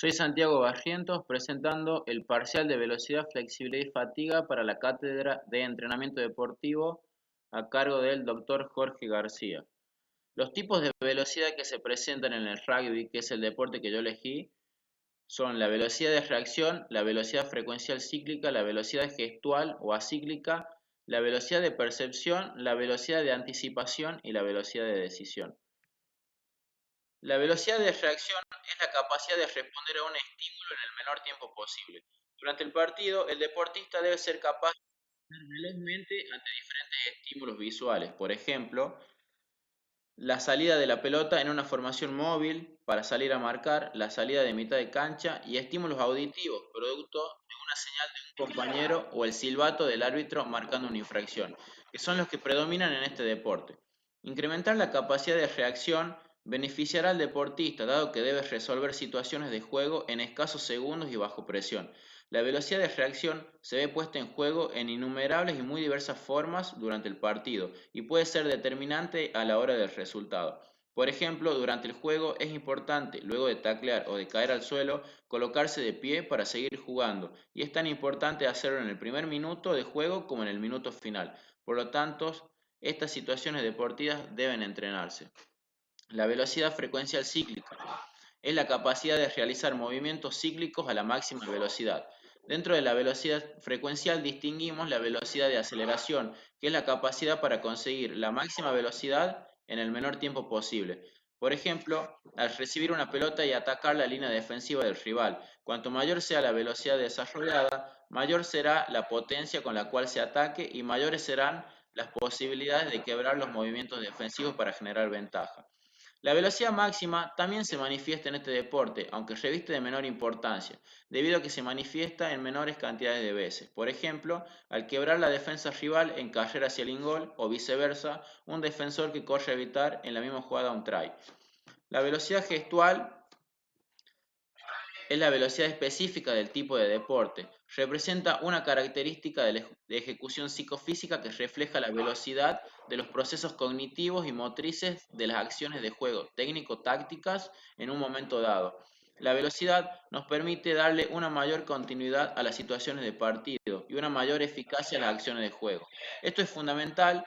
Soy Santiago Barrientos presentando el parcial de velocidad, flexibilidad y fatiga para la cátedra de entrenamiento deportivo a cargo del doctor Jorge García. Los tipos de velocidad que se presentan en el rugby, que es el deporte que yo elegí, son la velocidad de reacción, la velocidad frecuencial cíclica, la velocidad gestual o acíclica, la velocidad de percepción, la velocidad de anticipación y la velocidad de decisión. La velocidad de reacción es la capacidad de responder a un estímulo en el menor tiempo posible. Durante el partido, el deportista debe ser capaz de responder velozmente ante diferentes estímulos visuales. Por ejemplo, la salida de la pelota en una formación móvil para salir a marcar, la salida de mitad de cancha y estímulos auditivos, producto de una señal de un compañero o el silbato del árbitro marcando una infracción, que son los que predominan en este deporte. Incrementar la capacidad de reacción beneficiará al deportista, dado que debe resolver situaciones de juego en escasos segundos y bajo presión. La velocidad de reacción se ve puesta en juego en innumerables y muy diversas formas durante el partido y puede ser determinante a la hora del resultado. Por ejemplo, durante el juego es importante, luego de taclear o de caer al suelo, colocarse de pie para seguir jugando, y es tan importante hacerlo en el primer minuto de juego como en el minuto final. Por lo tanto, estas situaciones deportivas deben entrenarse. La velocidad frecuencial cíclica es la capacidad de realizar movimientos cíclicos a la máxima velocidad. Dentro de la velocidad frecuencial distinguimos la velocidad de aceleración, que es la capacidad para conseguir la máxima velocidad en el menor tiempo posible. Por ejemplo, al recibir una pelota y atacar la línea defensiva del rival, cuanto mayor sea la velocidad desarrollada, mayor será la potencia con la cual se ataque y mayores serán las posibilidades de quebrar los movimientos defensivos para generar ventaja. La velocidad máxima también se manifiesta en este deporte, aunque reviste de menor importancia, debido a que se manifiesta en menores cantidades de veces. Por ejemplo, al quebrar la defensa rival en carrera hacia el ingol o viceversa, un defensor que corre a evitar en la misma jugada un try. La velocidad gestual es la velocidad específica del tipo de deporte. Representa una característica de ejecución psicofísica que refleja la velocidad de los procesos cognitivos y motrices de las acciones de juego técnico-tácticas en un momento dado. La velocidad nos permite darle una mayor continuidad a las situaciones de partido y una mayor eficacia a las acciones de juego. Esto es fundamental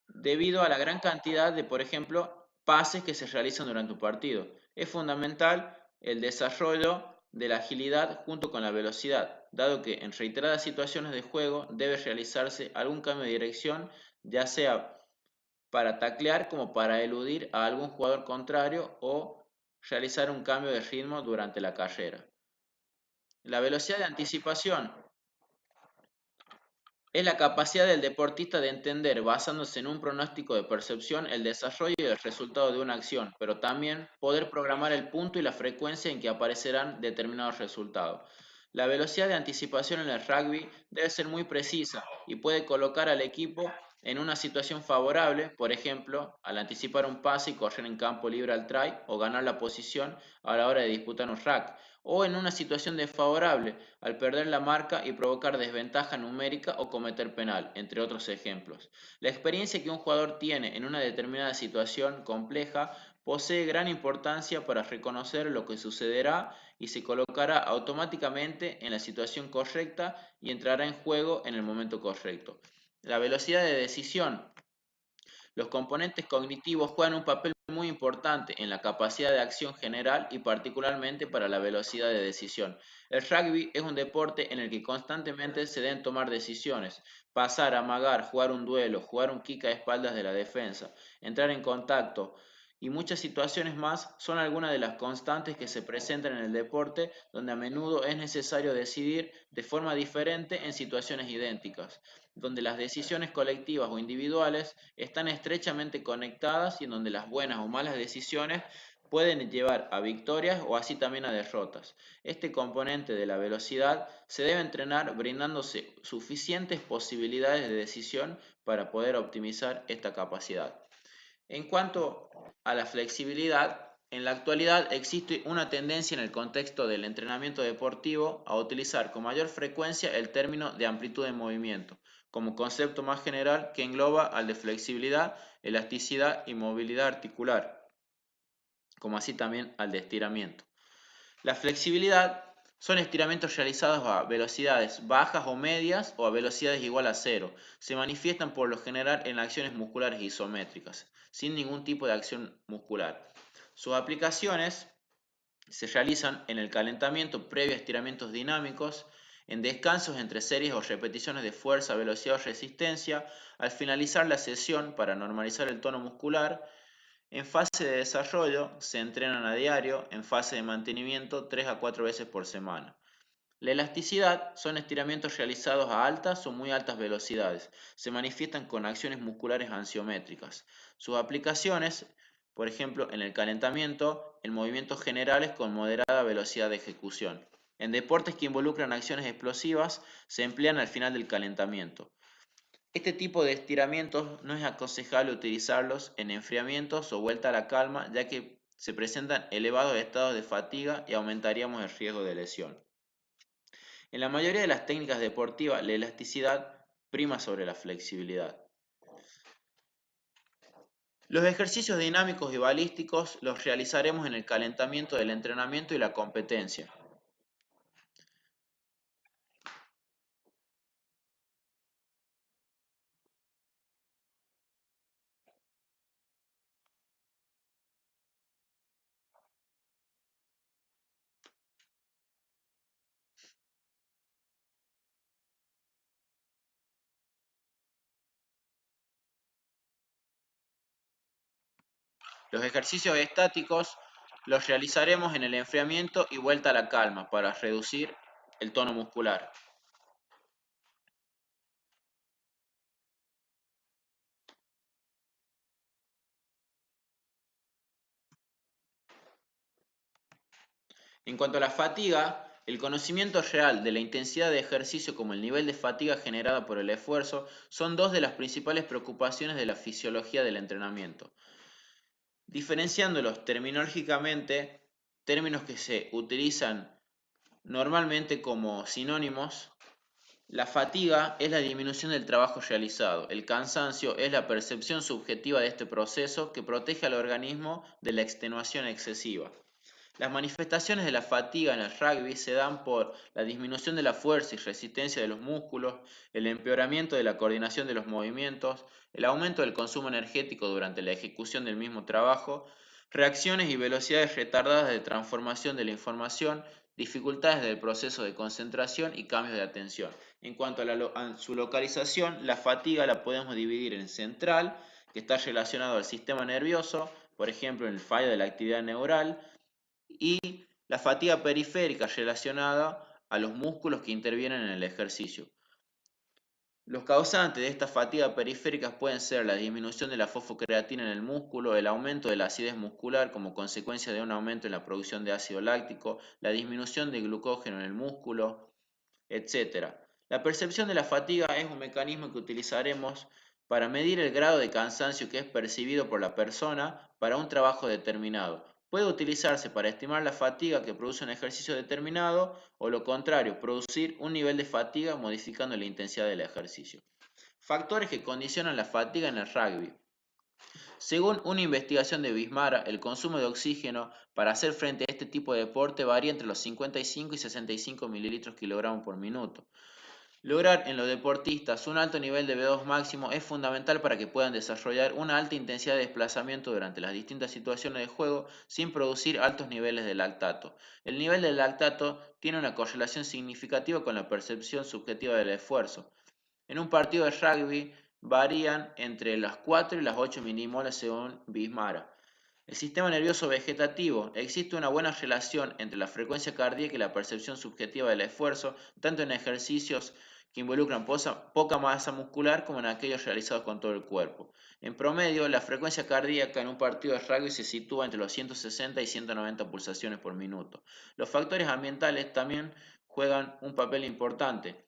debido a la gran cantidad de, por ejemplo, pases que se realizan durante un partido. Es fundamental el desarrollo de la agilidad junto con la velocidad, dado que en reiteradas situaciones de juego debe realizarse algún cambio de dirección, ya sea para taclear como para eludir a algún jugador contrario o realizar un cambio de ritmo durante la carrera. La velocidad de anticipación es la capacidad del deportista de entender, basándose en un pronóstico de percepción, el desarrollo y el resultado de una acción, pero también poder programar el punto y la frecuencia en que aparecerán determinados resultados. La velocidad de anticipación en el rugby debe ser muy precisa y puede colocar al equipo en una situación favorable, por ejemplo, al anticipar un pase y correr en campo libre al try o ganar la posición a la hora de disputar un rack, o en una situación desfavorable, al perder la marca y provocar desventaja numérica o cometer penal, entre otros ejemplos. La experiencia que un jugador tiene en una determinada situación compleja posee gran importancia para reconocer lo que sucederá y se colocará automáticamente en la situación correcta y entrará en juego en el momento correcto. La velocidad de decisión. Los componentes cognitivos juegan un papel muy importante en la capacidad de acción general y particularmente para la velocidad de decisión. El rugby es un deporte en el que constantemente se deben tomar decisiones: pasar, amagar, jugar un duelo, jugar un kick a espaldas de la defensa, entrar en contacto y muchas situaciones más son algunas de las constantes que se presentan en el deporte, donde a menudo es necesario decidir de forma diferente en situaciones idénticas, donde las decisiones colectivas o individuales están estrechamente conectadas y en donde las buenas o malas decisiones pueden llevar a victorias o así también a derrotas. Este componente de la velocidad se debe entrenar brindándose suficientes posibilidades de decisión para poder optimizar esta capacidad. En cuanto a la flexibilidad, en la actualidad existe una tendencia en el contexto del entrenamiento deportivo a utilizar con mayor frecuencia el término de amplitud de movimiento, como concepto más general que engloba al de flexibilidad, elasticidad y movilidad articular, como así también al de estiramiento. La flexibilidad son estiramientos realizados a velocidades bajas o medias o a velocidades igual a cero. Se manifiestan por lo general en acciones musculares isométricas, sin ningún tipo de acción muscular. Sus aplicaciones se realizan en el calentamiento previo a estiramientos dinámicos, en descansos entre series o repeticiones de fuerza, velocidad o resistencia, al finalizar la sesión para normalizar el tono muscular. En fase de desarrollo se entrenan a diario, en fase de mantenimiento 3 a 4 veces por semana. La elasticidad son estiramientos realizados a altas o muy altas velocidades. Se manifiestan con acciones musculares ansiométricas. Sus aplicaciones, por ejemplo, en el calentamiento, en movimientos generales con moderada velocidad de ejecución. En deportes que involucran acciones explosivas, se emplean al final del calentamiento. Este tipo de estiramientos no es aconsejable utilizarlos en enfriamientos o vuelta a la calma, ya que se presentan elevados estados de fatiga y aumentaríamos el riesgo de lesión. En la mayoría de las técnicas deportivas, la elasticidad prima sobre la flexibilidad. Los ejercicios dinámicos y balísticos los realizaremos en el calentamiento del entrenamiento y la competencia. Los ejercicios estáticos los realizaremos en el enfriamiento y vuelta a la calma para reducir el tono muscular. En cuanto a la fatiga, el conocimiento real de la intensidad de ejercicio como el nivel de fatiga generada por el esfuerzo son dos de las principales preocupaciones de la fisiología del entrenamiento. Diferenciándolos terminológicamente, términos que se utilizan normalmente como sinónimos, la fatiga es la disminución del trabajo realizado, el cansancio es la percepción subjetiva de este proceso que protege al organismo de la extenuación excesiva. Las manifestaciones de la fatiga en el rugby se dan por la disminución de la fuerza y resistencia de los músculos, el empeoramiento de la coordinación de los movimientos, el aumento del consumo energético durante la ejecución del mismo trabajo, reacciones y velocidades retardadas de transformación de la información, dificultades del proceso de concentración y cambios de atención. En cuanto a su localización, la fatiga la podemos dividir en central, que está relacionado al sistema nervioso, por ejemplo en el fallo de la actividad neural, y la fatiga periférica relacionada a los músculos que intervienen en el ejercicio. Los causantes de esta fatiga periférica pueden ser la disminución de la fosfocreatina en el músculo, el aumento de la acidez muscular como consecuencia de un aumento en la producción de ácido láctico, la disminución de glucógeno en el músculo, etc. La percepción de la fatiga es un mecanismo que utilizaremos para medir el grado de cansancio que es percibido por la persona para un trabajo determinado. Puede utilizarse para estimar la fatiga que produce un ejercicio determinado o lo contrario, producir un nivel de fatiga modificando la intensidad del ejercicio. Factores que condicionan la fatiga en el rugby. Según una investigación de Bismara, el consumo de oxígeno para hacer frente a este tipo de deporte varía entre los 55 y 65 mililitros kilogramos por minuto. Lograr en los deportistas un alto nivel de V2 máximo es fundamental para que puedan desarrollar una alta intensidad de desplazamiento durante las distintas situaciones de juego sin producir altos niveles de lactato. El nivel de lactato tiene una correlación significativa con la percepción subjetiva del esfuerzo. En un partido de rugby varían entre las 4 y las 8 milimoles según Bismara. El sistema nervioso vegetativo. Existe una buena relación entre la frecuencia cardíaca y la percepción subjetiva del esfuerzo, tanto en ejercicios que involucran poca masa muscular como en aquellos realizados con todo el cuerpo. En promedio, la frecuencia cardíaca en un partido de rugby se sitúa entre los 160 y 190 pulsaciones por minuto. Los factores ambientales también juegan un papel importante.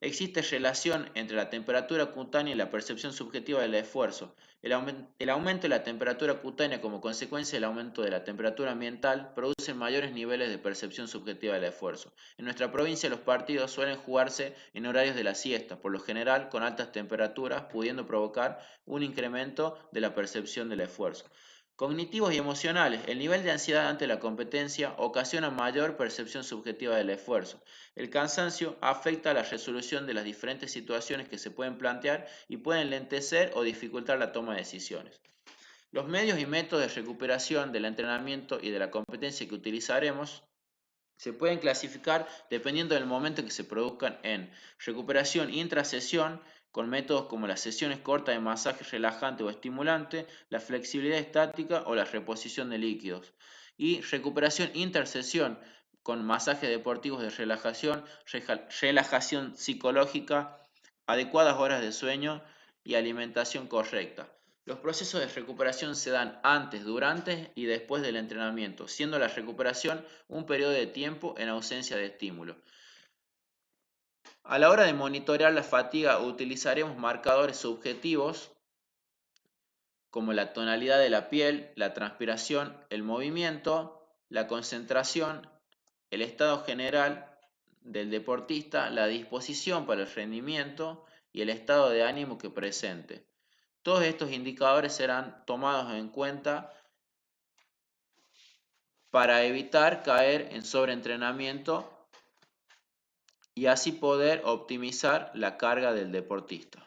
Existe relación entre la temperatura cutánea y la percepción subjetiva del esfuerzo. El aumento de la temperatura cutánea como consecuencia del aumento de la temperatura ambiental produce mayores niveles de percepción subjetiva del esfuerzo. En nuestra provincia los partidos suelen jugarse en horarios de la siesta, por lo general con altas temperaturas, pudiendo provocar un incremento de la percepción del esfuerzo. Cognitivos y emocionales. El nivel de ansiedad ante la competencia ocasiona mayor percepción subjetiva del esfuerzo. El cansancio afecta la resolución de las diferentes situaciones que se pueden plantear y pueden lentecer o dificultar la toma de decisiones. Los medios y métodos de recuperación del entrenamiento y de la competencia que utilizaremos se pueden clasificar dependiendo del momento en que se produzcan en recuperación intrasesión, con métodos como las sesiones cortas de masaje relajante o estimulante, la flexibilidad estática o la reposición de líquidos. Y recuperación intersesión, con masajes deportivos de relajación, relajación psicológica, adecuadas horas de sueño y alimentación correcta. Los procesos de recuperación se dan antes, durante y después del entrenamiento, siendo la recuperación un periodo de tiempo en ausencia de estímulo. A la hora de monitorear la fatiga utilizaremos marcadores subjetivos como la tonalidad de la piel, la transpiración, el movimiento, la concentración, el estado general del deportista, la disposición para el rendimiento y el estado de ánimo que presente. Todos estos indicadores serán tomados en cuenta para evitar caer en sobreentrenamiento y así poder optimizar la carga del deportista.